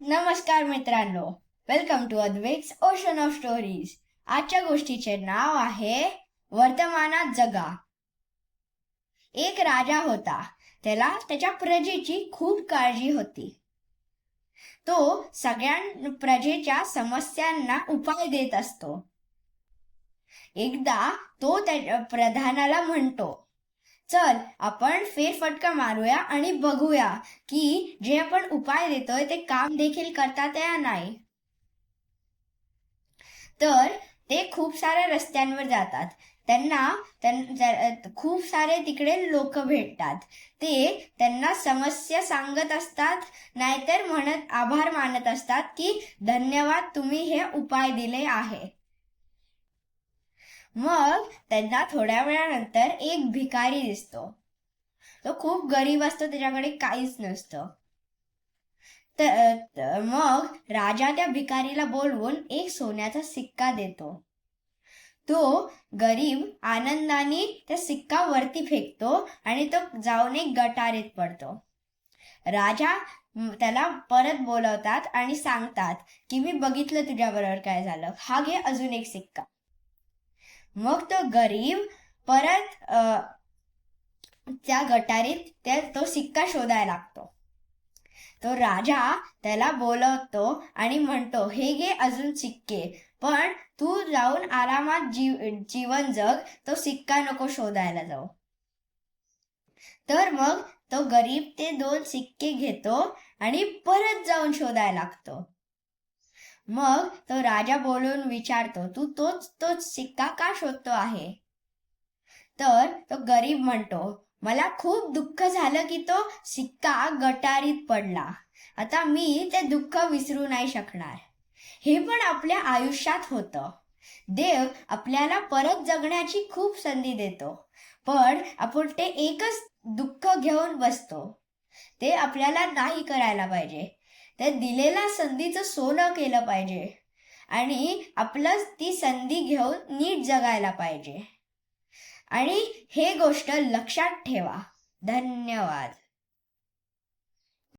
नमस्कार मित्रांनो, welcome to Advait's ocean of stories. आजच्या गोष्टीचे नाव आहे वर्तमानात जगा. एक राजा होता. त्याला त्याच्या प्रजेची खूप काळजी होती. तो सगळ्या प्रजेच्या समस्यांना उपाय देत असतो. एकदा तो त्या प्रधानाला म्हणतो, चल आपण फेरफटका मारूया आणि बघूया की जे आपण उपाय देतोय ते काम देखील करतात या नाही. तर ते खूप साऱ्या रस्त्यांवर जातात. त्यांना खूप सारे तिकडे लोक भेटतात. ते त्यांना समस्या सांगत असतात, नाहीतर आभार मानत असतात की धन्यवाद, तुम्ही हे उपाय दिले आहे. मग त्यांना थोड्या वेळानंतर एक भिकारी दिसतो. तो खूप गरीब असतो, त्याच्याकडे काहीच नसतं. मग राजा त्या भिकारीला बोलवून एक सोन्याचा सिक्का देतो. तो गरीब आनंदाने त्या सिक्का वरती फेकतो आणि तो जाऊन एक गटारीत पडतो. राजा त्याला परत बोलवतात आणि सांगतात की मी बघितलं तुझ्याबरोबर काय झालं, हा घे अजून एक सिक्का. मग तो गरीब परत त्या गटारीत तो सिक्का शोधायला लागतो. तो राजा त्याला बोलवतो आणि म्हणतो, हे घे अजून सिक्के, पण तू जाऊन आरामात जीवन जग, तो सिक्का नको शोधायला जाऊ. तर मग तो गरीब ते 2 सिक्के घेतो आणि परत जाऊन शोधायला लागतो. मग तो राजा बोलून विचारतो, तू तोच सिक्का का शोधतो आहे? तर तो गरीब म्हणतो, मला खूप दुःख झालं की तो सिक्का गटारीत पडला. आता मी ते दुःख विसरू नाही शकणार. हे पण आपल्या आयुष्यात होतं. देव आपल्याला परत जगण्याची खूप संधी देतो, पण आपण ते एकच दुःख घेऊन बसतो. ते आपल्याला नाही करायला पाहिजे. ते दिलेल्या संधीचं सोनं केलं पाहिजे आणि आपलं ती संधी घेऊन नीट जगायला पाहिजे. आणि हे गोष्ट लक्षात ठेवा. धन्यवाद.